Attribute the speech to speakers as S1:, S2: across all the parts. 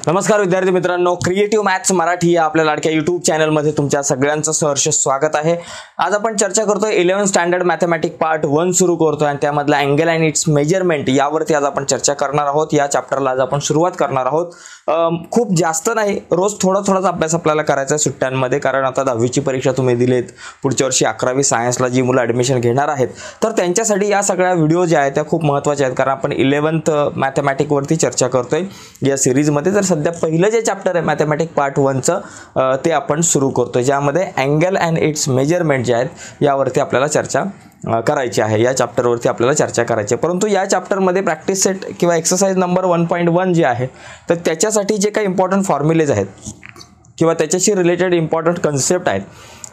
S1: नमस्कार विद्यार्थी मित्रांनो, क्रिएटिव्ह मॅथ्स मराठी या आपल्या लाडक्या यूट्यूब चॅनलमध्ये तुमच्या सगळ्यांचं सहर्ष स्वागत आहे। आज आपण चर्चा करतोय 11th स्टँडर्ड मॅथमॅटिक्स पार्ट 1 सुरू करतोय आणि त्यामधला अँगल अँड इट्स मेजरमेंट यावरती आज आपण चर्चा करणार आहोत। या चॅप्टरला आज आपण सुरुवात करणार आहोत। खूप जास्त नाही, रोज थोडाच अभ्यास आपल्याला करायचा आहे सुट्ट्यांमध्ये, कारण आता 10वीची परीक्षा तुम्ही दिलेत, पुढच्या वर्षी 11वी सायन्सला जी मुलं ॲडमिशन घेणार आहेत तर त्यांच्यासाठी या सगळ्या व्हिडिओ ज्या आहेत त्या खूप महत्त्वाच्या आहेत, कारण आपण 11th मॅथमॅटिक्स वरती चर्चा करतोय या सिरीजमध्ये। तर सध्या पहिलं जे चॅप्टर आहे मॅथमॅटिक्स पार्ट 1चं ते आपण सुरू करतोय, ज्यामध्ये अँगल अँड इट्स मेजरमेंट जे आहेत यावरती आपल्याला चर्चा करायची आहे। या चॅप्टरवरती आपल्याला चर्चा करायची आहे, परंतु या चॅप्टरमध्ये प्रॅक्टिस सेट किंवा एक्सरसाइज नंबर 1.1 जे आहे तर त्याच्यासाठी जे काही इम्पॉर्टंट फॉर्म्युलेज आहेत किंवा त्याच्याशी रिलेटेड इम्पॉर्टंट कन्सेप्ट आहेत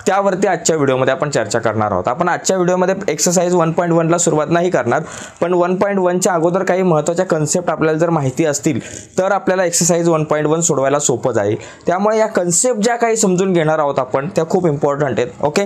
S1: त्यावरती आजच्या व्हिडिओमध्ये आपण चर्चा करणार आहोत। आपण आजच्या व्हिडिओमध्ये एक्सरसाइज 1.1 ला सुरुवात नाही करणार, पण 1.1 च्या अगोदर काही महत्त्वाच्या कन्सेप्ट आपल्याला जर माहिती असतील तर आपल्याला एक्सरसाइज 1.1 सोडवायला सोपं जाईल। त्यामुळे या कन्सेप्ट ज्या काही समजून घेणार आहोत आपण त्या खूप इम्पॉर्टंट आहेत। ओके,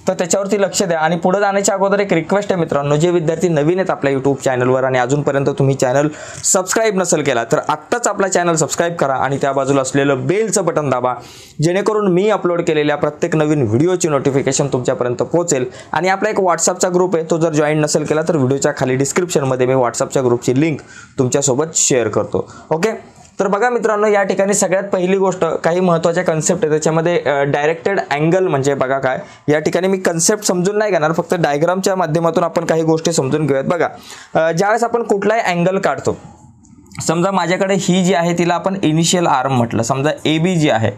S1: तर त्याच्यावरती लक्ष द्या। आणि पुढे जाण्याच्या अगोदर एक रिक्वेस्ट आहे मित्रांनो, जे विद्यार्थी नवीन आहेत आपल्या यूट्यूब चॅनलवर आणि अजूनपर्यंत तुम्ही चॅनल सबस्क्राईब नसेल केला तर आत्ताच आपला चॅनल सबस्क्राईब करा आणि त्या बाजूला असलेलं बेलचं बटन दाबा, जेणेकरून मी अपलोड केलेल्या प्रत्येक नवीन व्हिडिओची नोटिफिकेशन तुमच्यापर्यंत पोहोचेल। आणि आपला एक व्हॉट्सअपचा ग्रुप आहे, तो जर जॉईन नसेल केला तर व्हिडिओच्या खाली डिस्क्रिप्शनमध्ये मी व्हॉट्सअपच्या ग्रुपची लिंक तुमच्यासोबत शेअर करतो। ओके, तर बघा मित्रांनो, या ठिकाणी सगळ्यात पहिली गोष्ट काही महत्त्वाच्या कन्सेप्ट आहे, त्याच्यामध्ये डायरेक्टेड अँगल म्हणजे बघा काय, या ठिकाणी मी कन्सेप्ट समजून नाही घेणार, फक्त डायग्रामच्या माध्यमातून आपण काही गोष्टी समजून घेऊयात। बघा, ज्यावेळेस आपण कुठलाही अँगल काढतो, समजा माझ्याकडे ही जी आहे तिला आपण इनिशियल आर्म म्हटलं, समजा AB जी आहे,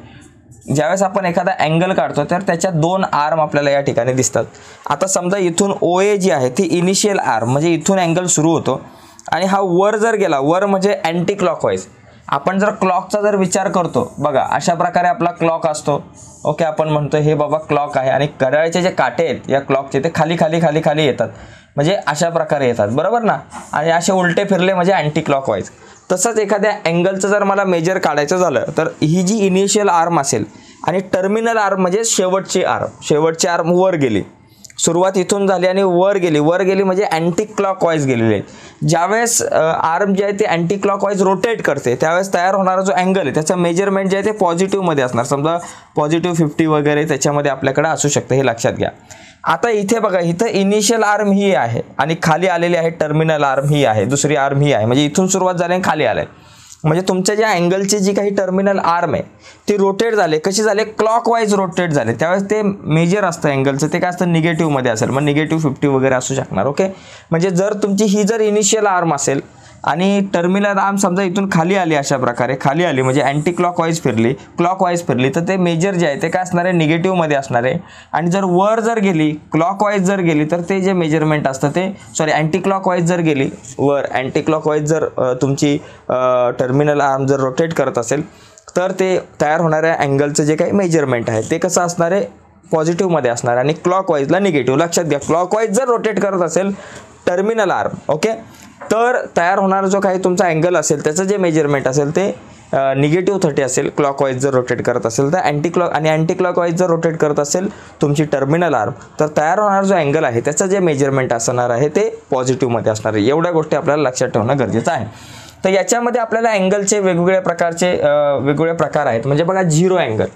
S1: ज्यावेळेस आपण एखादा अँगल काढतो तर त्याच्या दोन आर्म आपल्याला या ठिकाणी दिसतात। आता समजा इथून OA जी आहे ती इनिशियल आर्म म्हणजे इथून अँगल सुरू होतो आणि हा वर जर गेला, वर म्हणजे अँटी क्लॉकवाईज, आपण जर क्लॉकचा जर विचार करतो, बघा अशा प्रकारे आपला क्लॉक असतो। ओके, आपण म्हणतो हे बाबा क्लॉक आहे आणि घड्याळाचे जे काटे आहेत या क्लॉकचे ते खाली खाली खाली खाली येतात, म्हणजे अशा प्रकारे येतात, बरोबर ना, आणि असे उलटे फिरले म्हणजे अँटी क्लॉकवाईज। तसंच एखाद्या अँगलचं जर मला मेजर काढायचं झालं तर ही जी इनिशियल आर्म असेल आणि टर्मिनल आर्म म्हणजे शेवटची आर्म वर गेली, सुरुवात इथून झाली आणि वर गेली म्हणजे अँटी क्लॉकवाईज गेलेली आहे। ज्यावेळेस आर्म जे आहे ते अँटी क्लॉकवाईज रोटेट करते त्यावेळेस तयार होणारा जो अँगल आहे त्याचं मेजरमेंट जे आहे ते पॉझिटिव्हमध्ये असणार, समजा +50 वगैरे त्याच्यामध्ये आपल्याकडे असू शकतं, हे लक्षात घ्या। आता इथे बघा, इथं इनिशियल आर्म ही आहे आणि खाली आलेली आहे टर्मिनल आर्म ही आहे, दुसरी आर्म ही आहे, म्हणजे इथून सुरुवात झाली आणि खाली आले, म्हणजे तुमच्या ज्या अँगलची जी काही टर्मिनल आर्म आहे ती रोटेट झाले, कशी झाले, क्लॉकवाईज रोटेट झाले, त्यावेळेस ते मेजर असतं अँगलचं, ते काय असतं निगेटिव्हमध्ये असेल, मग -50 वगैरे असू शकणार। ओके, म्हणजे जर तुमची ही जर इनिशियल आर्म असेल आणि टर्मिनल आर्म समजा इथून खाली आली, अशा प्रकारे खाली आली म्हणजे अँटी क्लॉकवाईज फिरली तर ते मेजर जे आहे ते काय असणार आहे, निगेटिव्हमध्ये असणार आहे। आणि जर वर जर गेली, क्लॉकवाईज जर गेली तर ते जे मेजरमेंट असतं ते अँटी क्लॉकवाईज जर गेली वर, अँटी क्लॉकवाईज जर तुमची टर्मिनल आर्म जर रोटेट करत असेल तर ते तयार होणाऱ्या अँगलचं जे काही मेजरमेंट आहे ते कसं असणार आहे, पॉझिटिव्हमध्ये असणार आणि क्लॉकवाईजला निगेटिव्ह। लक्षात घ्या, क्लॉकवाईज जर रोटेट करत असेल टर्मिनल आर्म, ओके, तर तयार होणारा जो काही तुमचा अँगल असेल त्याचं जे मेजरमेंट असेल ते -30 असेल। क्लॉकवाईज जर रोटेट करत असेल तर अँटी क्लॉकवाईज जर रोटेट करत असेल तुमची टर्मिनल आर्म तर तयार होणारा जो अँगल आहे त्याचं जे मेजरमेंट असणार आहे ते पॉझिटिव्हमध्ये असणार आहे। एवढ्या गोष्टी आपल्याला लक्षात ठेवणं गरजेचं आहे। तर याच्यामध्ये आपल्याला अँगलचे वेगवेगळे प्रकार आहेत, म्हणजे बघा झिरो अँगल,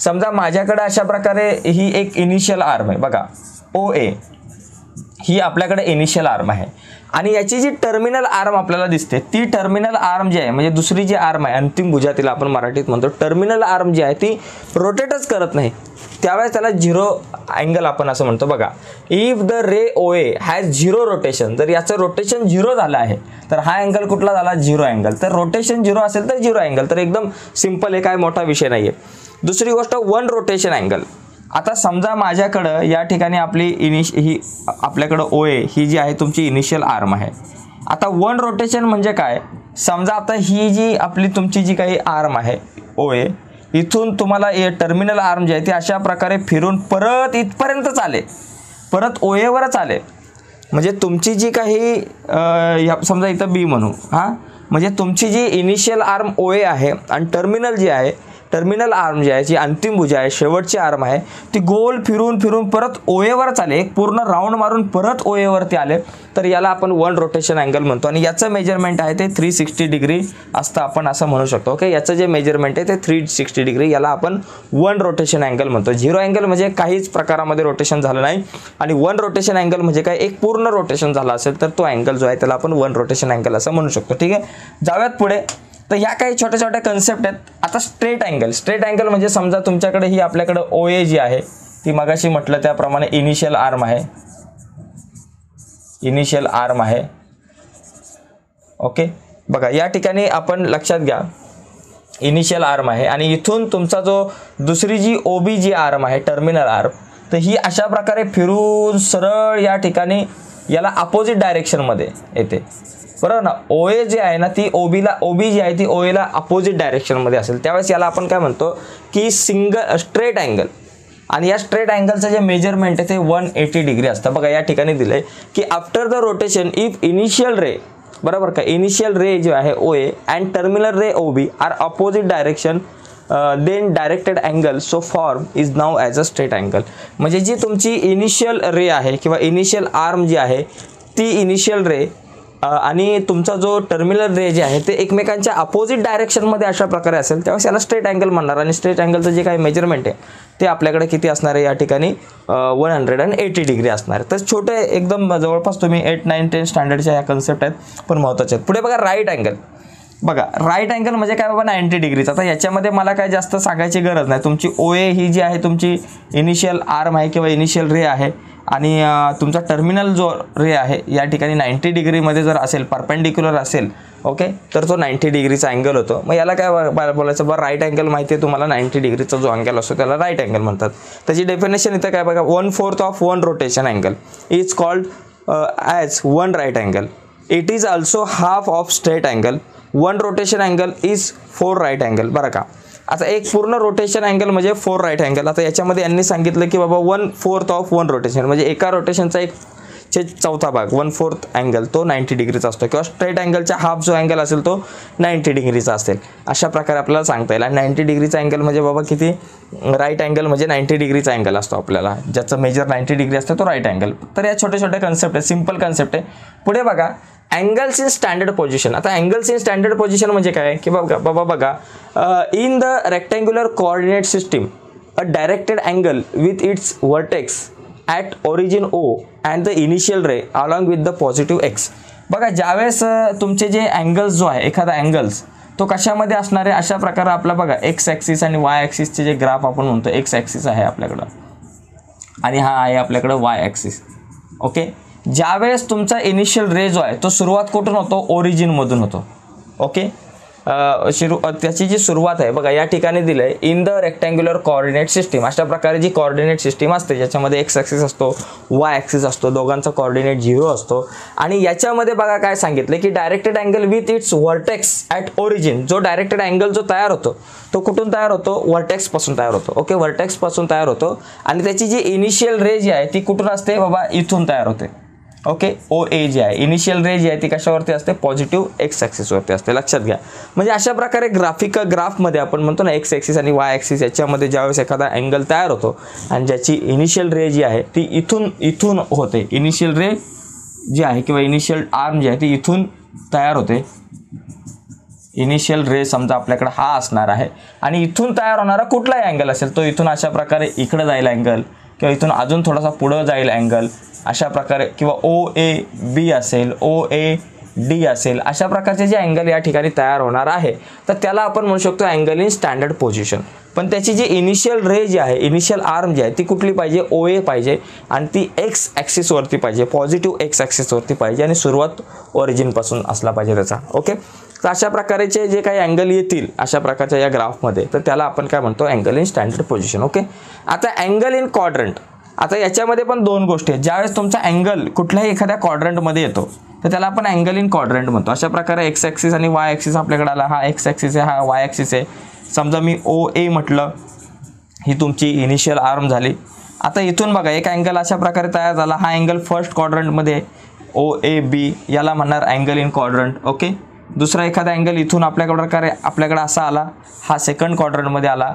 S1: समजा माझ्याकडे अशा प्रकारे ही एक इनिशियल आर्म आहे, बघा OA ही आपल्याकडे इनिशियल आर्म आहे आणि याची जी टर्मिनल आर्म आपल्याला दिसते ती टर्मिनल आर्म जी आहे म्हणजे दुसरी जी आर्म आहे, अंतिम भुजा तिला आपण मराठीत म्हणतो, टर्मिनल आर्म जी आहे ती रोटेटच करत नाही, त्यावेळेस त्याला झिरो अँगल आपण असं म्हणतो। बघा, if the ray OA has zero rotation, जर याचं रोटेशन झिरो झालं आहे तर हा अँगल कुठला झाला, झिरो अँगल। तर रोटेशन झिरो असेल तर झिरो अँगल, तर एकदम सिंपल आहे, काय मोठा विषय नाही आहे। दुसरी गोष्ट वन रोटेशन अँगल, आता समजा माझ्याकडं या ठिकाणी आपली ही आपल्याकडं OA ही जी आहे तुमची इनिशियल आर्म आहे। आता वन रोटेशन म्हणजे काय, समजा आता ही जी आपली तुमची जी काही आर्म आहे OA, इथून तुम्हाला टर्मिनल आर्म जी आहे ती अशा प्रकारे फिरून परत इथपर्यंत आले, परत OA वरच आले, म्हणजे तुमची जी काही समजा इथं B म्हणू, हां, म्हणजे तुमची जी इनिशियल आर्म OA आहे आणि टर्मिनल जी आहे टर्मिनल आर्म जी आहे, जी अंतिम भुजा आहे, शेवटची आर्म आहे, ती गोल फिरून फिरून परत ओएवरच आले, एक पूर्ण राऊंड मारून परत ओएवरती आले, तर याला आपण 1 रोटेशन अँगल म्हणतो. आणि याचं मेजरमेंट आहे ते 360 डिग्री असतं, आपण असं म्हणू शकतो. ओके, याचं जे मेजरमेंट आहे ते 360 डिग्री, याला आपण 1 रोटेशन अँगल म्हणतो. 0 अँगल म्हणजे काहीच प्रकारामध्ये रोटेशन झालं नाही, आणि 1 रोटेशन अँगल म्हणजे काय, एक पूर्ण रोटेशन झालं असेल तर तो अँगल जो आहे त्याला आपण 1 रोटेशन अँगल असं म्हणू शकतो. ठीक आहे, जाऊयात पुढे. तर ह्या काही छोट्या छोट्या कन्सेप्ट आहेत. आता स्ट्रेट अँगल म्हणजे समजा तुमच्याकडे ही आपल्याकडे OA जी आहे ती मगाशी म्हटलं त्याप्रमाणे इनिशियल आर्म आहे. ओके, बघा या ठिकाणी आपण लक्षात घ्या, इनिशियल आर्म आहे, आणि इथून तुमचा जो दुसरी जी OB जी आर्म आहे, टर्मिनल आर्म, तर ही अशा प्रकारे फिरून सरळ या ठिकाणी याला अपोजिट डायरेक्शनमध्ये येते, बरोबर ना. OA जी आहे ना ती OB जी आहे ती OA ला अपोजिट डायरेक्शनमध्ये असेल, त्यावेळेस याला आपण काय म्हणतो की स्ट्रेट अँगल. आणि या स्ट्रेट अँगलचं जे मेजरमेंट आहे ते 180 डिग्री असतं. बघा या ठिकाणी दिलंय की after the rotation if initial ray, बरोबर का, इनिशियल रे जो आहे OA and terminal ray OB are opposite direction, then directed angle so form is known as a straight angle. म्हणजे जी तुमची इनिशियल रे आहे किंवा इनिशियल आर्म जी आहे ती इनिशियल रे आणि तुमचा जो टर्मिनल रे जे आहे ते एकमेकांच्या अपोजिट डायरेक्शनमध्ये अशा प्रकारे असेल, त्यावेळेस याला स्ट्रेट अँगल म्हणणार. आणि स्ट्रेट अँगलचं जे काही मेजरमेंट आहे ते आपल्याकडे किती असणार आहे या ठिकाणी 180 डिग्री असणार आहे. तर छोटे एकदम जवळपास तुम्ही 8, 9, 10 स्टँडर्डच्या ह्या कन्सेप्ट आहेत, पण महत्त्वाचे आहेत. पुढे बघा राईट अँगल. बघा राईट अँगल म्हणजे काय बाबा 90 डिग्रीचा. आता याच्यामध्ये मला काय जास्त सांगायची गरज नाही. तुमची OA ही जी आहे तुमची इनिशियल आर्म आहे किंवा इनिशियल रे आहे, आणि तुमचा टर्मिनल जो रे आहे या ठिकाणी 90 डिग्रीमध्ये जर असेल, परपेंडिक्युलर असेल, ओके, तर तो 90 डिग्रीचा अँगल होतो. मग याला काय बोलायचं, बरं राईट अँगल माहिती आहे तुम्हाला, 90 डिग्रीचा जो अँगल असतो त्याला राईट अँगल म्हणतात. त्याची डेफिनेशन इथं काय बघा, 1/4 of 1 rotation angle is called as 1 right angle. It is also half of straight angle. 1 rotation angle is 4 right angle. बरं का, आता एक पूर्ण रोटेशन अँगल म्हणजे 4 राईट अँगल. आता याच्यामध्ये यांनी सांगितलं की बाबा 1/4 ऑफ 1 रोटेशन म्हणजे एका रोटेशनचा 1/4 भाग, 1/4 अँगल तो 90 डिग्रीचा असतो, किंवा स्ट्रेट अँगलचा हाफ जो अँगल असेल तो 90 डिग्रीचा असेल. अशा प्रकारे आपल्याला सांगता येईल. आणि 90 डिग्रीचा अँगल म्हणजे बाबा किती, राईट अँगल म्हणजे 90 डिग्रीचा अँगल असतो आपल्याला, ज्याचं मेजर 90 डिग्री असतं तो राईट अँगल. तर या छोटे छोटे कन्सेप्ट आहे, सिम्पल कन्सेप्ट आहे. पुढे बघा अँगल्स इन स्टँडर्ड पोझिशन. आता अँगल्स इन स्टँडर्ड पोझिशन म्हणजे काय की बघा in the rectangular coordinate system a directed angle with its vertex at origin O and the initial ray along with the positive X. बघा ज्यावेळेस तुमचे जे angles जो आहे, एखादा अँगल्स तो कशामध्ये असणार आहे, अशा प्रकारे आपला बघा एक्स ॲक्सिस आणि वाय ॲक्सिसचे जे ग्राफ आपण म्हणतो, एक्स ॲक्सिस आहे आपल्याकडं आणि हा आहे आपल्याकडं वाय ॲक्सिस. ओके, ज्यावेळेस तुमचा इनिशियल रे जो आहे तो सुरुवात कुठून होतो, ओरिजिनमधून होतो. ओके, त्याची जी सुरुवात आहे बघा या ठिकाणी दिलं आहे in the rectangular coordinate system. अशा प्रकारे जी कोऑर्डिनेट सिस्टीम असते ज्याच्यामध्ये एक्स ॲक्सिस असतो, वाय ॲक्सिस असतो, दोघांचा कोऑर्डिनेट 0 असतो. आणि याच्यामध्ये बघा काय सांगितलं की directed angle with its vertex at origin. जो डायरेक्टेड अँगल जो तयार होतो तो कुठून तयार होतो, वर्टेक्सपासून तयार होतो. ओके, वर्टेक्सपासून तयार होतो. आणि त्याची जी इनिशियल रे जी आहे ती कुठून असते बाबा, इथून तयार होते. ओके, OA जी आहे इनिशियल रे जी आहे ती कशावरती असते, पॉझिटिव्ह एक्स ॲक्सिसवरती असते, लक्षात घ्या. म्हणजे अशा प्रकारे ग्राफमध्ये आपण म्हणतो ना एक्स ॲक्सिस आणि वाय ॲक्सिस याच्यामध्ये ज्यावेळेस एखादा अँगल तयार होतो आणि ज्याची इनिशियल रे जी आहे ती इथून होते, इनिशियल रे जी आहे किंवा इनिशियल आर्म जी आहे ती इथून तयार होते. इनिशियल रे समजा आपल्याकडे हा असणार आहे आणि इथून तयार होणारा कुठलाही अँगल असेल तो इथून अशा प्रकारे इकडे जाईल अँगल, किंवा इथून अजून थोडासा पुढं जाईल अँगल अशा प्रकारे, किंवा OAB असेल, OAD असेल, अशा प्रकारचे जे अँगल या ठिकाणी तयार होणार आहे तर त्याला आपण म्हणू शकतो अँगल इन स्टँडर्ड पोझिशन. पण त्याची जी इनिशियल रे जी आहे, इनिशियल आर्म जी आहे ती कुठली पाहिजे, OA पाहिजे आणि ती एक्स ॲक्सिसवरती पाहिजे, पॉझिटिव्ह एक्स ॲक्सिसवरती पाहिजे आणि सुरुवात ओरिजिनपासून असला पाहिजे त्याचा. ओके, तर अशा प्रकारचे जे काही अँगल येतील अशा प्रकारच्या या ग्राफमध्ये तर त्याला आपण काय म्हणतो, angle in standard position. Okay, आता अँगल इन क्वाड्रंट. आता याच्यामध्ये पण 2 गोष्टी आहेत. ज्यावेळेस तुमचा अँगल कुठल्याही एखाद्या क्वाड्रंटमध्ये येतो तर त्याला आपण अँगल इन क्वाड्रंट म्हणतो. अशा प्रकारे एक्स ॲक्सिस आणि वाय ॲक्सिस आपल्याकडे आला, हा एक्स ॲक्सिस आहे, हा वाय ॲक्सिस आहे. समजा मी OA म्हटलं, ही तुमची इनिशियल आर्म झाली. आता इथून बघा एक अँगल अशा प्रकारे तयार झाला, हा अँगल फर्स्ट क्वाड्रंटमध्ये OAB, याला म्हणणार अँगल इन क्वाड्रंट. ओके, दुसरा एखादा अँगल इथून आपल्याकडे असा आला, हा सेकंड क्वाड्रंटमध्ये आला,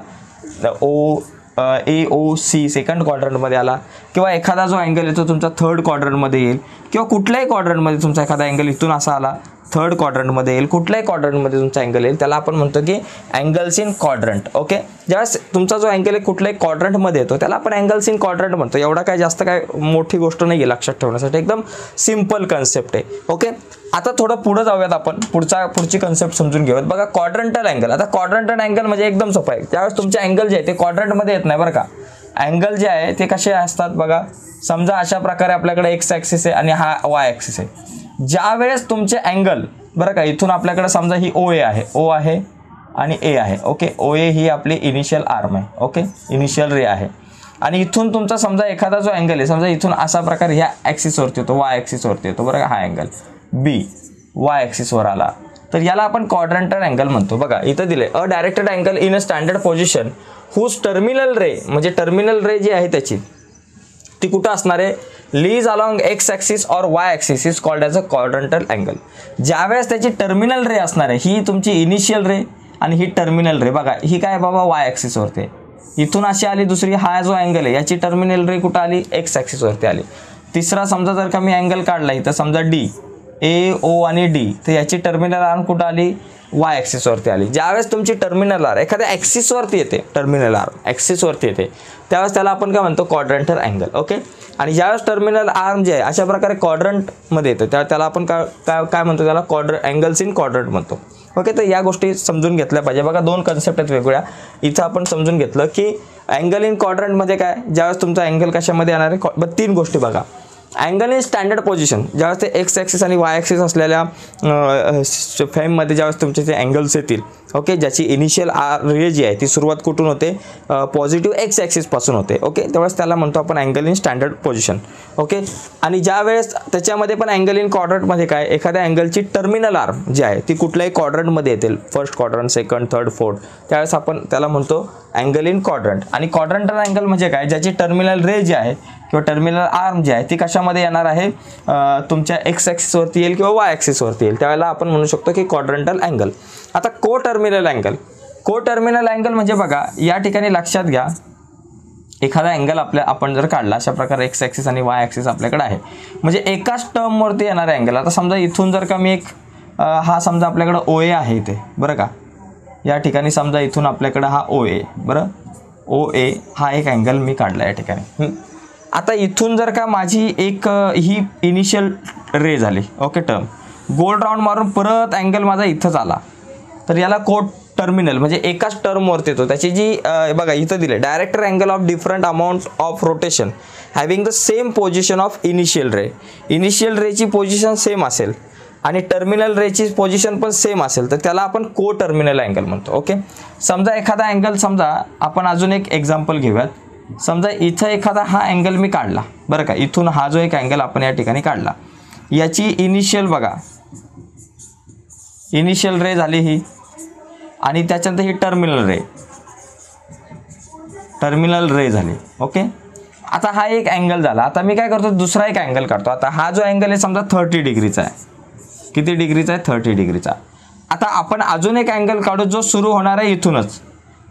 S1: AOC सेकंड क्वाड्रंटमध्ये आला, किंवा एखादा जो अँगल येतो तुमचा थर्ड क्वाड्रंटमध्ये येईल, किंवा कुठल्याही क्वाड्रंटमध्ये तुमचा एखादा अँगल इथून असा आला थर्ड क्वाड्रंटमध्ये येईल, कुठल्याही क्वाड्रंटमध्ये तुमचा अँगल येईल, त्याला आपण म्हणतो की अँगल्स इन क्वाड्रंट. ओके, ज्यावेळेस तुमचा जो अँगल आहे कुठल्याही क्वाड्रंटमध्ये येतो त्याला आपण अँगल्स इन क्वाड्रंट म्हणतो. एवढा काय जास्त काय मोठी गोष्ट नाही आहे लक्षात ठेवण्यासाठी, एकदम सिम्पल कन्सेप्ट आहे. ओके, आता थोडं पुढे जाऊयात, आपण पुढची कन्सेप्ट समजून घेऊयात. बघा क्वाड्रंटल अँगल. आता क्वाड्रंटल अँगल म्हणजे एकदम सोपं आहे. त्यावेळेस तुमचे अँगल जे आहे ते क्वाड्रंटमध्ये येत नाही बरं का. अँगल जे आहे ते कसे असतात बघा, समजा अशा प्रकारे आपल्याकडे एक्स ॲक्सिस आहे आणि हा वाय ॲक्सिस आहे. ज्या वेळेस तुमचे अँगल बरं का, इथून आपल्याकडे समजा ही ओ आहे आणि ए आहे. ओके, OA ही आपली इनिशियल आर्म आहे. ओके, इनिशियल रे आहे. आणि इथून तुमचा समजा एखादा जो अँगल आहे, समजा इथून असा प्रकारे ह्या ॲक्सिसवरती येतो, वाय ॲक्सिसवरती येतो बरं का. हा अँगल B वाय ॲक्सिसवर आला तर याला आपण क्वाड्रंटल अँगल म्हणतो. बघा इथं दिले a directed angle in a standard position whose terminal ray, म्हणजे टर्मिनल रे जी आहे त्याची ती कुठं असणार आहे, lies along X axis or Y axis is called as a quadrantal angle. ज्यावेळेस त्याची टर्मिनल रे असणार आहे, ही तुमची इनिशियल रे आणि ही टर्मिनल रे. बघा ही काय बाबा वाय ॲक्सिसवरती, इथून अशी आली दुसरी, हा जो अँगल आहे याची टर्मिनल रे कुठं आली, एक्स ॲक्सिसवरती आली. तिसरा समजा जर का मी अँगल काढला इथं समजा D, AO आणि D, तर याची टर्मिनल आर्म कुठं आली, वाय ॲक्सिसवरती आली. ज्यावेळेस तुमची टर्मिनल आर एखाद्या ॲक्सिसवरती येते, टर्मिनल आर्म ॲक्सिसवरती येते, त्यावेळेस त्याला आपण काय म्हणतो, क्वाड्रंटल अँगल. ओके, आणि ज्यावेळेस टर्मिनल आर्म जे आहे अशा प्रकारे क्वाड्रंटमध्ये येतं त्याला आपण काय म्हणतो, त्याला अँगल्स इन क्वाड्रंट म्हणतो. ओके, तर या गोष्टी समजून घेतल्या पाहिजे. बघा दोन कन्सेप्ट आहेत वेगवेगळ्या. इथं आपण समजून घेतलं की अँगल इन क्वाड्रंटमध्ये काय, ज्यावेळेस तुमचा अँगल कशामध्ये येणार आहे, तीन गोष्टी बघा. अँगल इन स्टँडर्ड पोझिशन, ज्यावेळेस ते एक्स ॲक्सिस आणि वाय ॲक्सिस असलेल्या फ्रेममध्ये ज्यावेळेस तुमचे ते अँगल्स येतील, ओके, ज्याची इनिशियल रे जी आहे ती सुरुवात कुठून होते, पॉझिटिव्ह एक्स ॲक्सिसपासून होते. ओके, त्यावेळेस त्याला म्हणतो आपण angle in standard position. Okay, आणि ज्यावेळेस त्याच्यामध्ये पण अँगल इन क्वाड्रंटमध्ये काय, एखाद्या अँगलची टर्मिनल आर्म जी आहे ती कुठल्याही क्वाड्रंटमध्ये येतील, first quadrant, second, third, fourth, त्यावेळेस आपण त्याला म्हणतो अँगल इन क्वाड्रंट. आणि क्वाड्रंटल अँगल म्हणजे काय, ज्याची टर्मिनल रे जी आहे किंवा टर्मिनल आर्म जे आहे ती कशामध्ये येणार आहे, तुमच्या एक्स ॲक्सिसवरती येईल किंवा वाय ॲक्सिसवरती येईल, त्यावेळेला आपण म्हणू शकतो की क्वाड्रंटल अँगल. आता को टर्मिनल अँगल म्हणजे बघा या ठिकाणी लक्षात घ्या, एखादा अँगल आपण जर काढला अशा प्रकारे एक्स ॲक्सिस आणि वाय ॲक्सिस आपल्याकडे आहे, म्हणजे एकाच टर्मवरती येणारा अँगल. आता समजा इथून जर का मी हा समजा आपल्याकडं OA आहे इथे बरं का, या ठिकाणी समजा इथून आपल्याकडं हा OA बरं, OA हा एक अँगल मी काढला या ठिकाणी. आता इथून जर का माझी ही इनिशियल रे झाली, ओके, टर्म गोल राऊंड मारून परत अँगल माझा इथंच आला, तर याला को टर्मिनल म्हणजे एकाच टर्मवरती येतो. त्याची जी बघा इथं दिले director angle of different amount of rotation having the same position of initial ray. Initial रेची पोझिशन सेम असेल आणि टर्मिनल रेची पोझिशन पण सेम असेल तर त्याला आपण को टर्मिनल अँगल म्हणतो. ओके, समजा एखादा अँगल, समजा आपण अजून एक एक्झाम्पल घेऊयात. समजा इथं एखादा हा अँगल मी काढला बरं का, इथून हा जो एक अँगल आपण या ठिकाणी काढला, याची इनिशियल बघा इनिशियल रे झाली ही, आणि त्याच्यानंतर ही टर्मिनल रे झाली. ओके, आता हा एक अँगल झाला. आता मी काय करतो, दुसरा एक अँगल काढतो. आता हा जो अँगल आहे समजा 30 डिग्रीचा आहे. किती डिग्रीचा आहे, 30 डिग्रीचा. आता आपण अजून एक अँगल काढू जो सुरू होणार आहे इथूनच,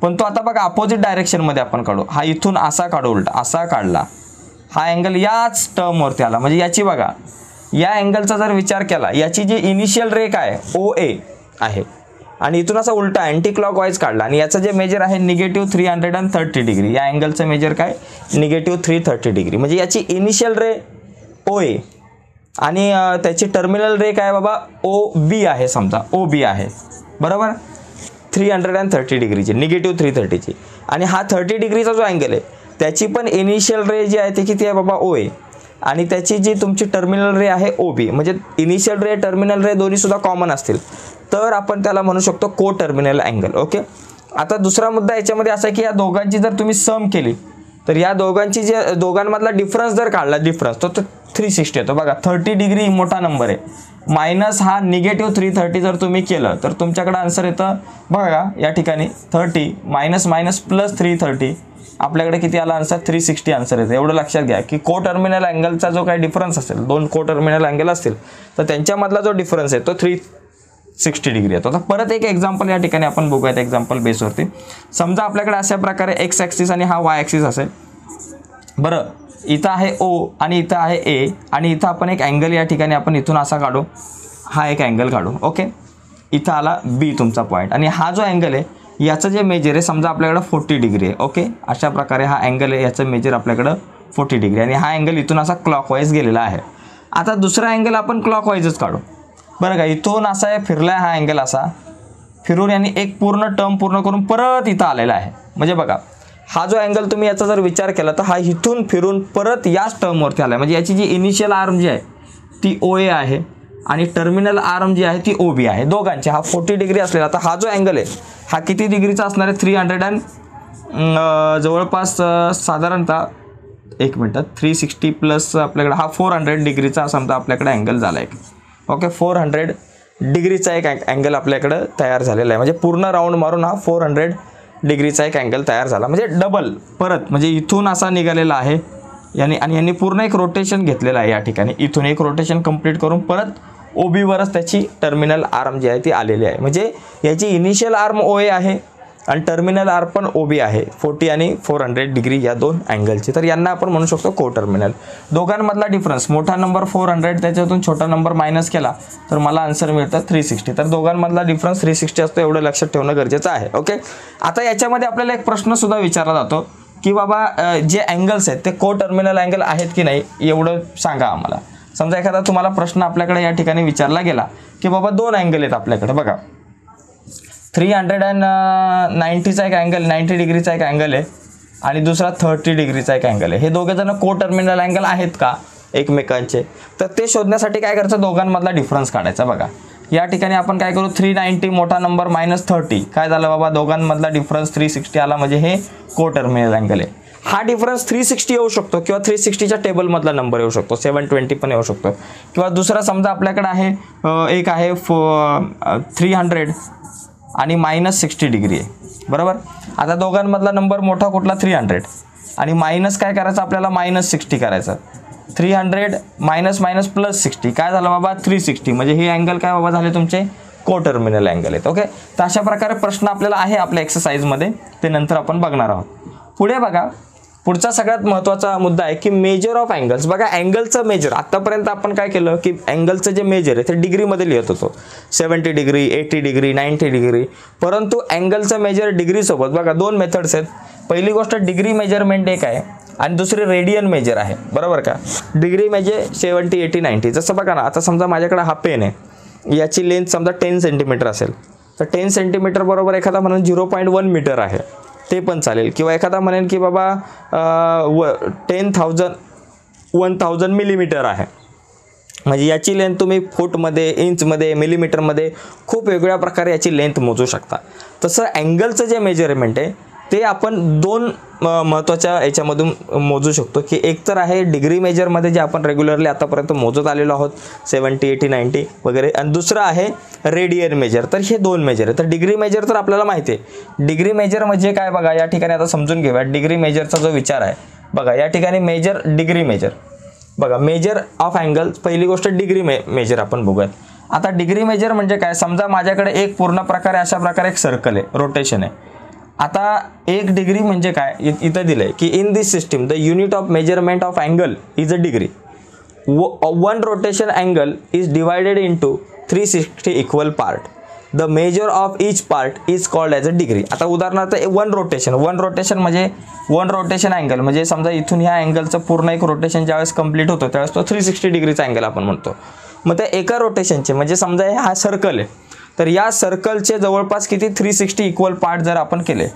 S1: पण तो आता बघा अपोजिट डायरेक्शनमध्ये आपण काढू. हा इथून असा काढू, उलटा असा काढला, हा अँगल याच टर्मवरती आला. म्हणजे याची बघा या अँगलचा जर विचार केला, याची जी इनिशियल रे काय OA आहे आणि इथून असा उलटा अँटी क्लॉकवाईज काढला आणि याचं जे मेजर आहे -330 डिग्री, या अँगलचं मेजर काय -330 डिग्री. म्हणजे याची इनिशियल रे OA आणि त्याची टर्मिनल रे काय बाबा OB आहे, समजा OB आहे बरोबर, 330 डिग्रीची, -330ची. आणि हा 30 डिग्रीचा जो अँगल आहे त्याची पण इनिशियल रे जी आहे ती किती आहे बाबा OA, आणि त्याची जी तुमची टर्मिनल रे आहे OB. म्हणजे इनिशियल रे टर्मिनल रे दोन्ही सुद्धा कॉमन असतील तर आपण त्याला म्हणू शकतो को टर्मिनल अँगल. ओके, आता दुसरा मुद्दा याच्यामध्ये असा की या दोघांची जर तुम्ही सम केली तर या दोघांमधला डिफरन्स जर काढला, डिफरन्स तो 360 येतो. बघा 30 डिग्री मोठा नंबर आहे, मायनस हा -330 जर तुम्ही केलं तर तुमच्याकडे आन्सर येतं बघा या ठिकाणी 30 मायनस प्लस 330, आपल्याकडे किती आला आन्सर, 360 आन्सर येतं. एवढं लक्षात घ्या की को टर्मिनल अँगलचा जो काही डिफरन्स असेल, दोन को टर्मिनल अँगल असतील तर त्यांच्यामधला जो डिफरन्स आहे तो 60 डिग्री येतो. आता परत एक एक्झाम्पल या ठिकाणी आपण बघूयात एक्झाम्पल बेसवरती. समजा आपल्याकडे अशा प्रकारे एक्स ॲक्सिस आणि हा वाय ॲक्सिस असेल. बरं, इथं आहे ओ आणि इथं आहे ए आणि इथं आपण एक अँगल या ठिकाणी आपण इथून असा काढू, हा एक अँगल काढू. ओके, इथं आला बी तुमचा पॉईंट आणि हा जो अँगल आहे याचं जे मेजर आहे समजा आपल्याकडं 40 डिग्री आहे. ओके, अशा प्रकारे हा अँगल आहे, याचं मेजर आपल्याकडं 40 डिग्री आणि हा अँगल इथून असा क्लॉकवाईज गेलेला आहे. आता दुसरा अँगल आपण क्लॉकवाईजच काढू. बरं का, इथून असा आहे फिरला आहे हा अँगल असा फिरून यांनी एक पूर्ण टर्म पूर्ण करून परत इथं आलेला आहे. म्हणजे बघा, हा जो अँगल तुम्ही याचा जर विचार केला तर हा इथून फिरून परत याच टर्मवरती आला आहे. म्हणजे याची जी इनिशियल आर्म जी आहे ती ओ ए आहे आणि टर्मिनल आर्म जी आहे ती ओ बी आहे. दोघांची हा 40 डिग्री असलेला. आता हा जो अँगल आहे हा किती डिग्रीचा असणार आहे? 300 अँड जवळपास साधारणतः 360 प्लस आपल्याकडे हा 400 डिग्रीचा समजा आपल्याकडे अँगल झाला आहे. ओके, 400 डिग्रीचा एक अँगल आपल्याकडं तयार झालेला आहे. म्हणजे पूर्ण राऊंड मारून हा 400 डिग्रीचा एक अँगल तयार झाला. म्हणजे डबल परत म्हणजे इथून असा निघालेला आहे आणि यांनी पूर्ण एक रोटेशन घेतलेलं आहे या ठिकाणी. इथून एक रोटेशन कंप्लीट करून परत ओ बीवरच त्याची टर्मिनल आर्म जी आहे ती आलेली आहे. म्हणजे याची इनिशियल आर्म ओ ए आहे आणि टर्मिनल आर्म पण ओ बी आहे. 40 आणि 400 डिग्री या दोन अँगलची. तर यांना आपण म्हणू शकतो को टर्मिनल. दोघांमधला डिफरन्स मोठा नंबर 400 त्याच्यातून छोटा नंबर मायनस केला तर मला आन्सर मिळतं 360. तर दोघांमधला डिफरन्स 360 असतो, एवढं लक्षात ठेवणं गरजेचं आहे. ओके, आता याच्यामध्ये आपल्याला एक प्रश्न सुद्धा विचारला जातो की बाबा जे अँगल्स आहेत ते को टर्मिनल अँगल आहेत की नाही एवढं सांगा आम्हाला. समजा एखादा तुम्हाला प्रश्न आपल्याकडे या ठिकाणी विचारला गेला की बाबा दोन अँगल आहेत आपल्याकडे. बघा, 390चा एक अँगल 90 डिग्रीचा एक अँगल आहे आणि दुसरा 30 डिग्रीचा एक अँगल आहे. हे दोघे जण को टर्मिनल अँगल आहेत का एकमेकांचे? तर ते शोधण्यासाठी काय करायचं, दोघांमधला डिफरन्स काढायचा. बघा, या ठिकाणी आपण काय करू, 390 मोठा नंबर मायनस 30 काय झालं बाबा, दोघांमधला डिफरन्स 360 आला. म्हणजे हे को टर्मिनल अँगल आहे. हा डिफरन्स 360 येऊ शकतो किंवा 360च्या टेबलमधला नंबर येऊ शकतो, 720 पण येऊ शकतो. किंवा दुसरा समजा आपल्याकडे आहे एक आहे 300 आणि मायनस 60 डिग्री आहे. बरोबर, आता दोघांमधला नंबर मोठा कुठला 300 आणि मायनस काय करायचं आपल्याला मायनस 60 करायचं. 300 मायनस मायनस प्लस 60 काय झालं बाबा 360. म्हणजे हे अँगल काय बाबा झाले तुमचे को टर्मिनल अँगल आहेत. ओके, तर अशा प्रकारे प्रश्न आपल्याला आहे आपल्या एक्सरसाइजमध्ये, ते नंतर आपण बघणार आहोत. पुढे बघा, पुढचा सगळ्यात महत्त्वाचा मुद्दा आहे की मेजर ऑफ अँगल्स. बघा, अँगलचं मेजर आतापर्यंत आपण काय केलं की अँगलचं जे मेजर आहे ते डिग्रीमध्ये लिहित होतो, 70 डिग्री 80 डिग्री 90 डिग्री. परंतु अँगलचं मेजर डिग्रीसोबत बघा दोन मेथड्स आहेत. पहिली गोष्ट डिग्री मेजरमेंट एक आहे आणि दुसरी रेडियन मेजर आहे. बरोबर का, डिग्री म्हणजे 70 80 90. जसं बघा ना, आता समजा माझ्याकडे हा पेन आहे, याची लेंथ समजा 10 सेंटीमीटर असेल तर 10 सेंटीमीटर बरोबर एखादा म्हणून 0.1 मीटर आहे ते पण चालेल. किंवा एखादा म्हणेल की बाबा 1000 मिलीमीटर आहे. म्हणजे याची लेंथ तुम्ही फूटमध्ये इंचमध्ये मिलीमीटरमध्ये खूप वेगवेगळ्या प्रकारे याची लेंथ मोजू शकता. तसं अँगलचं जे मेजरमेंट आहे ते आपण दोन महत्त्वाच्या याच्यामधून मोजू शकतो की एक तर आहे डिग्री मेजरमध्ये जे आपण रेग्युलरली आतापर्यंत मोजत आलेलो आहोत 70 80 90 वगैरे, आणि दुसरं आहे रेडियन मेजर. तर हे दोन मेजर आहे. तर डिग्री मेजर तर आपल्याला माहिती आहे. डिग्री मेजर म्हणजे काय बघा, या ठिकाणी आता समजून घेऊया डिग्री मेजरचा जो विचार आहे. बघा, या ठिकाणी मेजर डिग्री मेजर बघा, मेजर ऑफ अँगल. पहिली गोष्ट डिग्री मेजर आपण बघूयात. आता डिग्री मेजर म्हणजे काय, समजा माझ्याकडे एक पूर्ण प्रकारे अशा प्रकारे एक सर्कल आहे, रोटेशन आहे. आता 1 डिग्री म्हणजे काय, इथं दिलं आहे की in this system the unit of measurement of angle is a degree. 1 rotation angle is divided into 360 equal part. The measure of each part is called as a degree. आता उदाहरणार्थ 1 रोटेशन म्हणजे 1 rotation angle म्हणजे समजा इथून ह्या अँगलचं पूर्ण एक rotation ज्यावेळेस कंप्लीट होतो त्यावेळेस तो 360 डिग्रीचा अँगल आपण म्हणतो. मग त्या एका रोटेशनचे म्हणजे समजा हा सर्कल आहे तर या सर्कलचे जवळपास किती 360 इक्वल पार्ट जर आपण केले,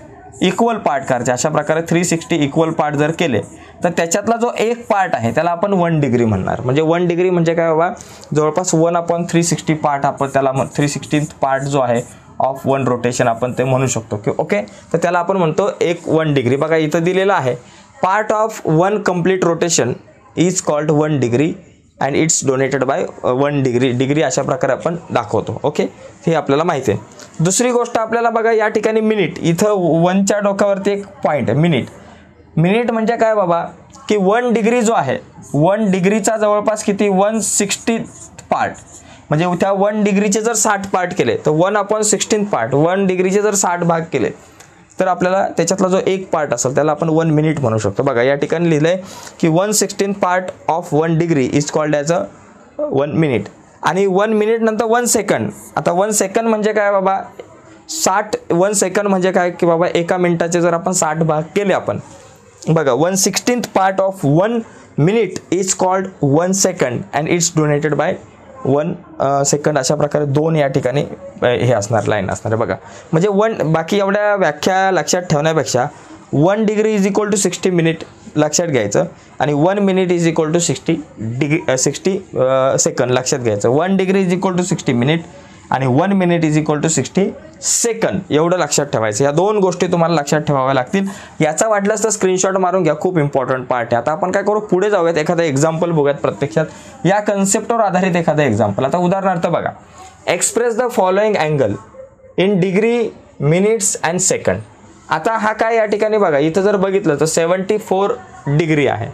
S1: इक्वल पार्ट करायचे अशा प्रकारे 360 इक्वल पार्ट जर केले तर त्याच्यातला जो एक पार्ट आहे त्याला आपण 1 डिग्री म्हणणार. म्हणजे 1 डिग्री म्हणजे काय बाबा, जवळपास 1/360 पार्ट आपण त्याला 360th पार्ट जो आहे ऑफ 1 रोटेशन आपण ते म्हणू शकतो की ओके. तर त्याला आपण म्हणतो 1 डिग्री. बघा इथं दिलेलं आहे part of 1 complete rotation is called 1 degree and it's donated bye 1 degree अशा प्रकारे आपण दाखवतो. ओके, हे आपल्याला माहिती आहे. दुसरी गोष्ट आपल्याला बघा या ठिकाणी मिनिट, इथं 1च्या डोक्यावरती एक पॉईंट आहे मिनिट. मिनिट म्हणजे काय बाबा की 1 डिग्री जो आहे 1 डिग्रीचा जवळपास किती 160th पार्ट. म्हणजे त्या 1 डिग्रीचे जर 60 पार्ट केले तर 1/16 पार्ट 1 डिग्रीचे जर 60 भाग केले तर आपल्याला त्याच्यातला जो एक पार्ट असेल त्याला आपण 1 मिनिट म्हणू शकतो. बघा या ठिकाणी लिहिलंय की 1/16 part of 1 degree is called as a 1 minute. आणि 1 मिनिट नंतर 1 सेकंड. आता 1 सेकंड म्हणजे काय बाबा 1 सेकंड म्हणजे काय की बाबा एका मिनिटाचे जर आपण 60 भाग केले आपण बघा 1/16 part of 1 minute is called 1 second and it's donated bye 1 second. अशा प्रकारे 2 या ठिकाणी हे असणार लाईन असणार आहे बघा. म्हणजे 1 बाकी एवढ्या व्याख्या लक्षात ठेवण्यापेक्षा 1 degree is equal to 60 minute लक्षात घ्यायचं आणि 1 minute is equal to 60 second लक्षात घ्यायचं. 1 degree is equal to 60 minute आणि 1 minute is equal to 60 second एवढं लक्षात ठेवायचं. या 2 गोष्टी तुम्हाला लक्षात ठेवाव्या लागतील. याचा वाटलंच तर स्क्रीनशॉट मारून घ्या, खूप इम्पॉर्टंट पार्ट आहे. आता आपण काय करू पुढे जाऊयात, एखादं एक्झाम्पल बघूयात प्रत्यक्षात या कन्सेप्टवर आधारित एखादं एक्झाम्पल. आता उदाहरणार्थ बघा express the following angle in degree minutes and second. आता हा काय या ठिकाणी बघा इथं जर बघितलं तर 74 डिग्री आहे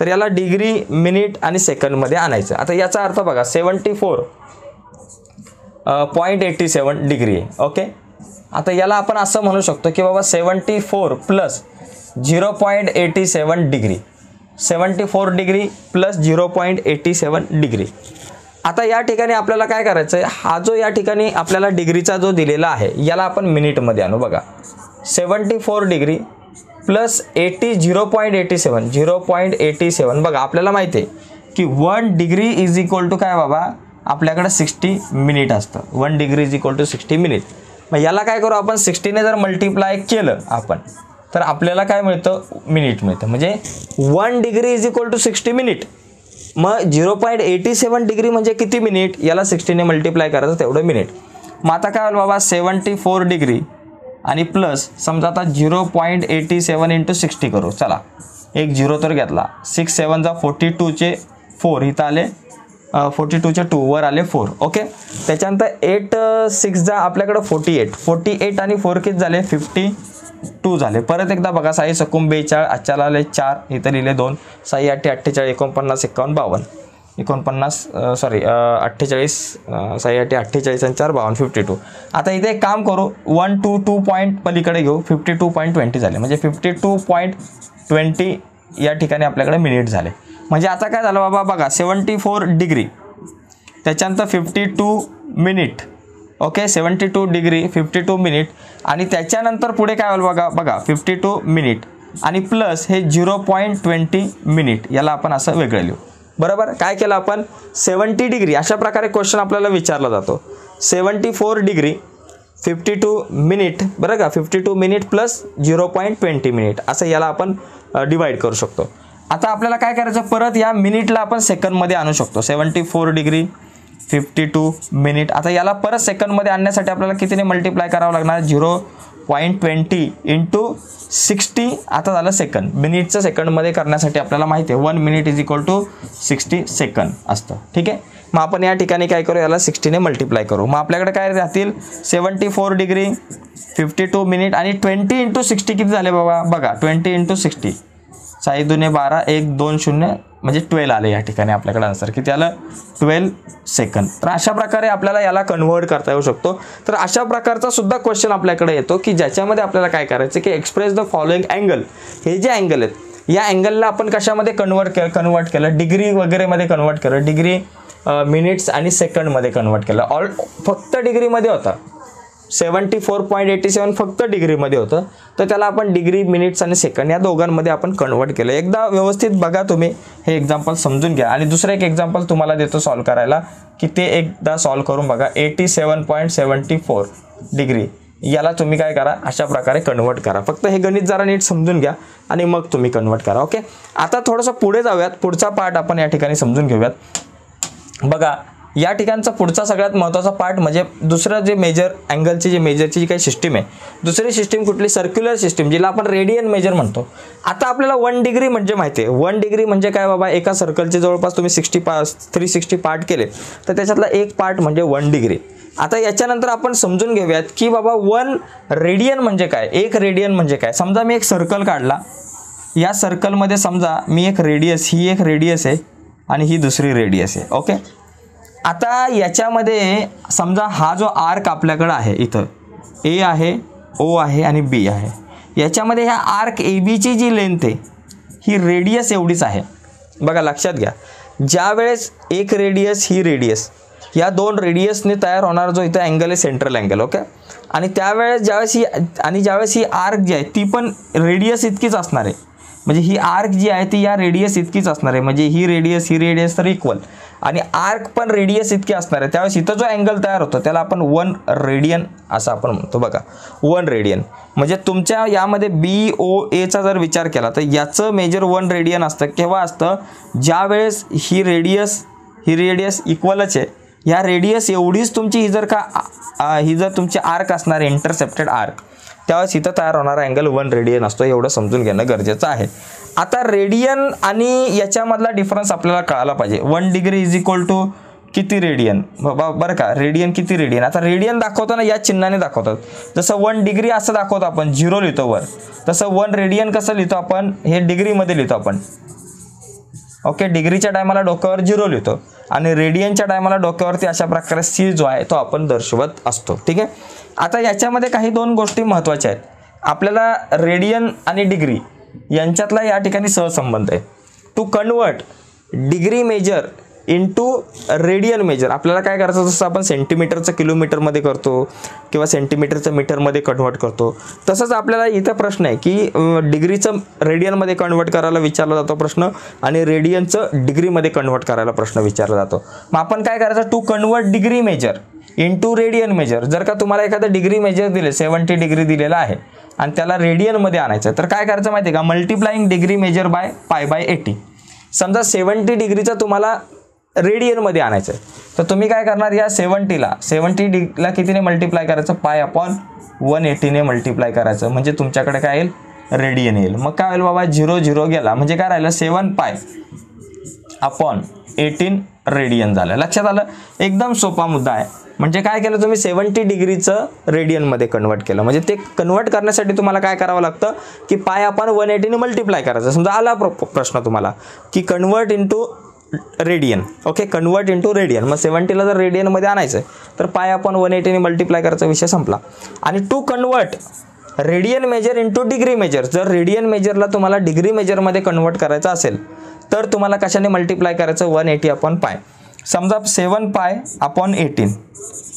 S1: तर याला डिग्री मिनिट आणि सेकंडमध्ये आणायचं. आता याचा अर्थ बघा 74.87 डिग्री आहे. ओके आता याला आपण असं म्हणू शकतो की बाबा 74 plus 0.87 degree 74 degree plus 0.87 degree. आता या ठिकाणी आपल्याला काय करायचं आहे हा जो या ठिकाणी आपल्याला डिग्रीचा जो दिलेला आहे याला आपण मिनिटमध्ये आणू. बघा 74 डिग्री प्लस 0.87 बघा आपल्याला माहिती आहे की 1 डिग्री इज इक्वल टू काय बाबा आपल्याकडे 60 मिनिट असतं. 1 degree is equal to 60 minute. मग याला काय करू आपण 60ने जर मल्टिप्लाय केलं आपण तर आपल्याला काय मिळतं मिनिट मिळतं. म्हणजे 1 degree is equal to 60 minute. मग 0.87 डिग्री म्हणजे किती मिनिट याला 60ने मल्टिप्लाय करायचं तेवढं मिनिट. मग आता काय होईल बाबा 74 डिग्री आणि प्लस समजा आता 0.87 इंटू 60 करू. चला एक 0 तर घेतला 6 7 जा 42चे 4 इथं आले 42चे 2 वर आले 4. ओके त्याच्यानंतर 8 6 जा आपल्याकडं 48 आणि 4 किती झाले 52 झाले. परत एकदा बघा 6 सकून 42 आजच्याला आले 4 इथं लिहिले 2 6 8 48 49 51 52 48 6 8 48 आणि 4 52 52. आता इथे एक काम करू 1 2 2 पॉईंट पलीकडे घेऊ 52.20 झाले म्हणजे 52.20 या ठिकाणी आपल्याकडे मिनिट झाले. म्हणजे आता काय झालं बाबा बघा 74 डिग्री त्याच्यानंतर 52 मिनिट. ओके 72 डिग्री 52 मिनिट आणि त्याच्यानंतर पुढे काय होईल बघा 52 मिनिट आणि प्लस हे 0.20 मिनिट याला आपण असं वेगळं लिहू. बरोबर काय केलं आपण 70 डिग्री अशा प्रकारे क्वेश्चन आपल्याला विचारला जातो. 74 डिग्री 52 मिनिट बरं का 52 मिनिट प्लस 0.20 मिनिट असं याला आपण डिवाइड करू शकतो. आता आपल्याला काय करायचं परत या मिनिटला आपण सेकंडमध्ये आणू शकतो. 74 डिग्री 52 मिनिट. आता याला परत सेकंडमध्ये आणण्यासाठी आपल्याला कितीने मल्टिप्लाय करावं लागणार 0.20 इंटू 60 आता झालं सेकंड. मिनिटचं सेकंडमध्ये करण्यासाठी आपल्याला माहिती आहे 1 minute is equal to 60 second असतं. ठीक आहे मग आपण या ठिकाणी काय करू याला 60ने मल्टिप्लाय करू. मग आपल्याकडे काय राहतील 74 डिग्री 52 मिनिट आणि 20 इंटू 60 किती झाले बाबा बघा 20 इंटू 60 6 2 12 1 2 0 म्हणजे 12 आले या ठिकाणी आपल्याकडे आन्सर किती आलं 12 सेकंड. तर अशा प्रकारे आपल्याला याला कन्व्हर्ट करता येऊ शकतो. तर अशा प्रकारचा सुद्धा क्वेश्चन आपल्याकडे येतो की ज्याच्यामध्ये आपल्याला काय करायचं की एक्सप्रेस द फॉलोइंग अँगल. हे जे अँगल आहेत या अँगलला आपण कशामध्ये कन्वर्ट केलं डिग्री वगैरेमध्ये कन्वर्ट केलं डिग्री मिनिट्स आणि सेकंडमध्ये कन्वर्ट केलं. फक्त डिग्रीमध्ये होता 74.87 फक्त डिग्रीमध्ये होतं तर त्याला आपण डिग्री मिनिट्स आणि सेकंड या दोघांमध्ये आपण कन्वर्ट केलं. एकदा व्यवस्थित बघा तुम्ही हे एक्झाम्पल समजून घ्या आणि दुसरं एक एक्झाम्पल तुम्हाला देतो सॉल्व करायला की ते एकदा सॉल्व करून बघा 87.74 डिग्री याला तुम्ही काय करा अशा प्रकारे कन्वर्ट करा. फक्त हे गणित जरा नीट समजून घ्या आणि मग तुम्ही कन्वर्ट करा. ओके आता थोडंसं पुढे जाऊयात पुढचा पार्ट आपण या ठिकाणी समजून घेऊयात. बघा या ठिकाणचा पुढचा सगळ्यात महत्त्वाचा पार्ट म्हणजे दुसरं जे मेजर अँगलची जी मेजरची जी काही सिस्टीम आहे दुसरी सिस्टीम कुठली सर्क्युलर सिस्टीम जिला आपण रेडियन मेजर म्हणतो. आता आपल्याला 1 डिग्री म्हणजे माहिती आहे 1 डिग्री म्हणजे काय बाबा एका सर्कलचे जवळपास तुम्ही 360 पार्ट केले तर त्याच्यातला एक पार्ट म्हणजे 1 डिग्री. आता याच्यानंतर आपण समजून घेऊयात की बाबा 1 रेडियन म्हणजे काय एक रेडियन म्हणजे काय. समजा मी एक सर्कल काढला या सर्कलमध्ये समजा मी एक रेडियस ही एक रेडियस आहे आणि ही दुसरी रेडियस आहे. ओके आता याच्यामध्ये समजा हा जो आर्क आपल्याकडे आहे, इथं ए आहे, ओ आहे आणि बी आहे, याच्यामध्ये ह्या आर्क ए बीची जी लेंथ आहे ही रेडियस एवढीच आहे. बघा लक्षात घ्या, ज्या वेळेस एक रेडियस ही रेडियस, या दोन रेडियसने तयार होणार जो इथं अँगल आहे सेंट्रल अँगल. ओके. आणि त्यावेळेस ज्यावेळेस ही आर्क जी आहे ती पण रेडियस इतकीच असणार आहे. म्हणजे ही आर्क जी आहे ती या रेडियस इतकीच असणार आहे. म्हणजे ही रेडियस तर इक्वल आणि आर्क पण रेडियस इतकी असणार आहे. त्यावेळेस इथं जो अँगल तयार होतो त्याला आपण 1 रेडियन असं आपण म्हणतो. बघा 1 रेडियन म्हणजे तुमच्या यामध्ये BOAचा जर विचार केला तर याचं मेजर 1 रेडियन असतं. केव्हा असतं? ज्या वेळेस ही रेडियस इक्वलच आहे, ह्या रेडियस एवढीच तुमची ही जर तुमची आर्क असणार इंटरसेप्टेड आर्क, त्यावेळेस इथं तयार होणारा अँगल 1 रेडियन असतो. एवढं समजून घेणं गरजेचं आहे. आता रेडियन आणि याच्यामधला डिफरन्स आपल्याला कळायला पाहिजे. 1 डिग्री इज इक्वल टू किती रेडियन, बरं का, रेडियन किती रेडियन. आता रेडियन दाखवताना या चिन्हाने दाखवतात. जसं 1 डिग्री असं दाखवतो आपण, 0 लिहितो वर, तसं 1 रेडियन कसं लिहितो आपण, हे डिग्रीमध्ये लिहितो आपण. ओके. डिग्रीच्या टायमाला डोक्यावर 0 लिहितो आणि रेडियनच्या टायमाला डोक्यावरती अशा प्रकारे C जो आहे तो आपण दर्शवत असतो. ठीक आहे. आता याच्यामध्ये काही 2 गोष्टी महत्त्वाच्या आहेत. आपल्याला रेडियन आणि डिग्री यांच्यातला या ठिकाणी सहसंबंध आहे. To convert degree measure into radian measure आपल्याला काय करायचं, जसं आपण सेंटीमीटरचं किलोमीटरमध्ये करतो किंवा सेंटीमीटरचं मीटरमध्ये कन्वर्ट करतो, तसंच आपल्याला इथं प्रश्न आहे की डिग्रीचं रेडियनमध्ये कन्वर्ट करायला विचारला जातो प्रश्न आणि रेडियनचं डिग्रीमध्ये कन्वर्ट करायला प्रश्न विचारला जातो. मग आपण काय करायचं, to convert degree measure into radian measure. जर का तुम्हाला एखादं डिग्री मेजर दिले 70 डिग्री दिलेला आहे आणि त्याला रेडियनमध्ये आणायचं तर काय करायचं माहिती आहे का, मल्टिप्लाइंग डिग्री मेजर बाय π/80. समजा 70 डिग्रीचा तुम्हाला रेडियनमध्ये आणायचं आहे तर तुम्ही काय करणार, या 70ला कितीने मल्टिप्लाय करायचं, π/180ने मल्टिप्लाय करायचं, म्हणजे तुमच्याकडे काय येईल, रेडियन येईल. मग काय होईल बाबा, 0 0 गेला म्हणजे काय राहिलं, 7π/18 रेडियन झालं. लक्षात आलं. एकदम सोपा मुद्दा आहे. म्हणजे काय केलं तुम्ही, 70 डिग्रीचं रेडियनमध्ये कन्वर्ट केलं. म्हणजे ते कन्वर्ट करण्यासाठी तुम्हाला काय करावं लागतं की π/180ने मल्टिप्लाय करायचं. समजा आला प्रश्न तुम्हाला की convert into radian. Okay. Convert into radian. मग 70ला जर रेडियनमध्ये आणायचं आहे तर π/180ने मल्टिप्लाय करायचा, विषय संपला. आणि to convert radian measure into degree measure, जर रेडियन मेजरला तुम्हाला डिग्री मेजरमध्ये कन्वर्ट करायचं असेल तर तुम्हाला कशाने मल्टिप्लाय करायचं, 180/π. समजा 7π/18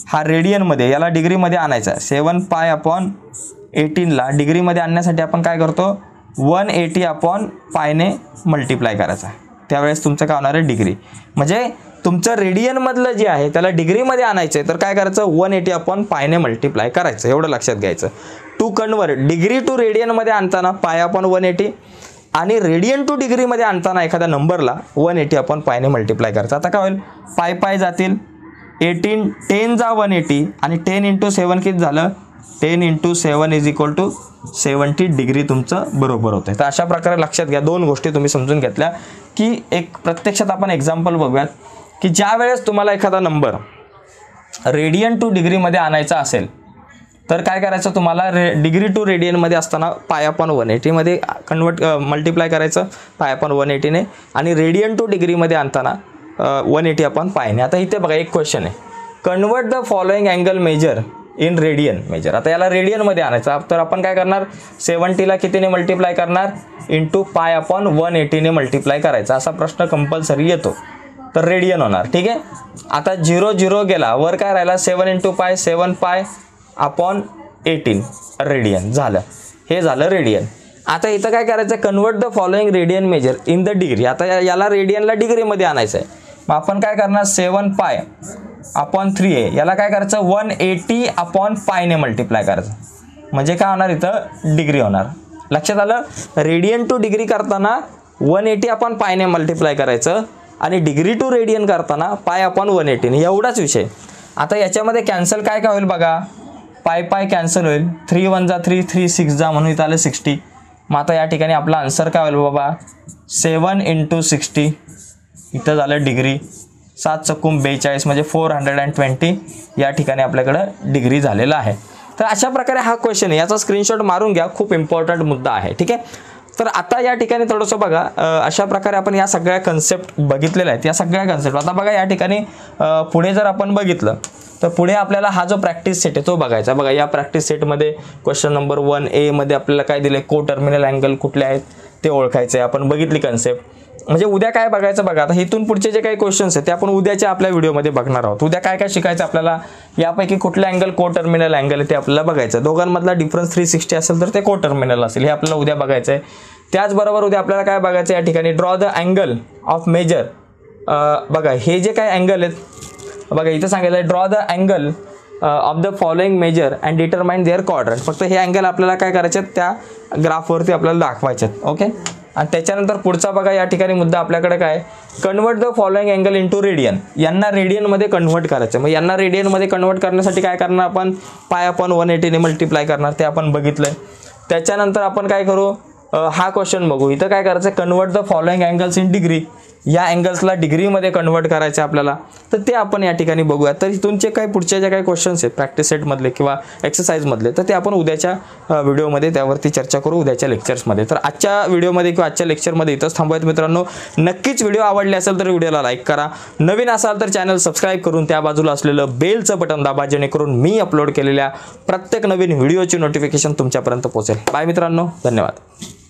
S1: हा रेडियनमध्ये, याला डिग्रीमध्ये आणायचा आहे. 7π/18ला डिग्रीमध्ये आणण्यासाठी आपण काय करतो, 180/πने मल्टिप्लाय करायचा. त्यावेळेस तुमचं काय होणार आहे, डिग्री. म्हणजे तुमचं रेडियनमधलं जे आहे त्याला डिग्रीमध्ये आणायचं आहे तर काय करायचं, 180/πने मल्टिप्लाय करायचं. एवढं लक्षात घ्यायचं. टू कन्वर्ट डिग्री टू रेडियनमध्ये आणताना π/180 आणि रेडियन टू डिग्रीमध्ये आणताना एखाद्या नंबरला 180/πने मल्टिप्लाय करायचं. आता काय होईल, π जातील, 18 10 जा 180 आणि 10 × 7 किती झालं, 10 × 7 इज इक्वल टू 70 डिग्री तुमचं बरोबर होतं. तर अशा प्रकारे लक्षात घ्या. 2 गोष्टी तुम्ही समजून घेतल्या की एक प्रत्यक्षात आपण एक्झाम्पल बघूयात की ज्या वेळेस तुम्हाला एखादा नंबर रेडियन टू डिग्रीमध्ये आणायचा असेल तर काय करायचं, तुम्हाला डिग्री टू रेडियनमध्ये असताना π/180मध्ये मल्टिप्लाय करायचं π/180ने आणि रेडियन टू डिग्रीमध्ये आणताना 180/πने. आता इथे बघा एक क्वेश्चन आहे, convert the following angle measure in radian major. आता याला रेडियनमध्ये आणायचं तर आपण काय करणार, 70ला कितीने मल्टिप्लाय करणार, इंटू π/180ने मल्टिप्लाय करायचा. असा प्रश्न कंपल्सरी येतो तर रेडियन होणार. ठीक आहे. आता 0 0 गेला, वर काय राहिला, 7 × π 7π/18 रेडियन झालं. हे झालं रेडियन. आता इथं काय करायचं, convert the following radian measure in the degree. आता याला रेडियनला डिग्रीमध्ये आणायचं आहे. मग आपण काय करणार, 7π/3 आहे, याला काय करायचं, 180/πने मल्टिप्लाय करायचं. म्हणजे काय होणार, इथं डिग्री होणार. लक्षात आलं. रेडियन टू डिग्री करताना 180/πने मल्टिप्लाय करायचं आणि डिग्री टू रेडियन करताना π/180. एवढाच विषय. आता याच्यामध्ये कॅन्सल काय काय होईल बघा, π कॅन्सल होईल, 3 1 जा 3 3 6 जा म्हणून इथं आलं 60. मग आता या ठिकाणी आपला आन्सर काय होईल बाबा, 7 × 60 इथं झालं डिग्री. 7 चौकून 42 म्हणजे 420 या ठिकाणी आपल्याकडं डिग्री झालेला आहे. तर अशा प्रकारे हा क्वेश्चन आहे, याचा स्क्रीनशॉट मारून घ्या, खूप इम्पॉर्टंट मुद्दा आहे. ठीक आहे. तर आता या ठिकाणी थोडंसं बघा, अशा प्रकारे आपण या सगळ्या कन्सेप्ट बघितलेल्या आहेत, या सगळ्या कन्सेप्ट. आता बघा या ठिकाणी पुढे जर आपण बघितलं तर पुढे आपल्याला हा जो प्रॅक्टिस सेट आहे तो बघायचा. बघा या प्रॅक्टिस सेटमध्ये क्वेश्चन नंबर 1A मध्ये आपल्याला काय दिले, को टर्मिनल अँगल कुठले आहेत ते ओळखायचे. आपण बघितली कन्सेप्ट. म्हणजे उद्या काय बघायचं बघा, आता इथून पुढचे जे काही क्वेश्चन्स आहेत ते आपण उद्याच्या आपल्या व्हिडिओमध्ये बघणार आहोत. उद्या काय काय शिकायचं आपल्याला, यापैकी कुठला अँगल को टर्मिनल अँगल आहे ते आपल्याला बघायचं. दोघांमधला डिफरन्स 360 असेल तर ते को टर्मिनल असेल, हे आपल्याला उद्या बघायचं आहे. त्याचबरोबर उद्या आपल्याला काय बघायचं या ठिकाणी, draw the angle of measure. बघा हे जे काही अँगल आहेत, बघा इथं सांगितलं आहे draw the angle of the following measure and determine their quadrant. फक्त हे अँगल आपल्याला काय करायचे आहेत त्या ग्राफवरती आपल्याला दाखवायचे आहेत. ओके. आणि त्याच्यानंतर पुढचा बघा या ठिकाणी मुद्दा आपल्याकडे काय, convert the following angle into radian. यांना रेडियनमध्ये कन्वर्ट करायचं. मग यांना रेडियनमध्ये कन्वर्ट करण्यासाठी काय करणार आपण, π/180 ने मल्टिप्लाय करणार, ते आपण बघितलंय. त्याच्यानंतर आपण काय करू, हा क्वेश्चन बघू. इथं काय करायचं, convert the following angles in degree. या अँगल्सला डिग्रीमध्ये कन्वर्ट करायचं आपल्याला, तर ते आपण या ठिकाणी बघूया. तर इथूनचे काही पुढचे जे काही क्वेश्चन्स आहेत प्रॅक्टिस सेटमधले किंवा एक्सरसाइजमधले, तर ते आपण उद्याच्या व्हिडिओमध्ये त्यावरती चर्चा करू, उद्याच्या लेक्चर्समध्ये. तर आजच्या व्हिडिओमध्ये किंवा आजच्या लेक्चरमध्ये इथंच थांबूयात मित्रांनो. नक्कीच व्हिडिओ आवडले असेल तर व्हिडिओला लाईक करा. नवीन असाल तर चॅनल सबस्क्राईब करून त्या बाजूला असलेलं बेलचं बटन दाबा, जेणेकरून मी अपलोड केलेल्या प्रत्येक नवीन व्हिडिओची नोटिफिकेशन तुमच्यापर्यंत पोहोचेल. बाय मित्रांनो, धन्यवाद.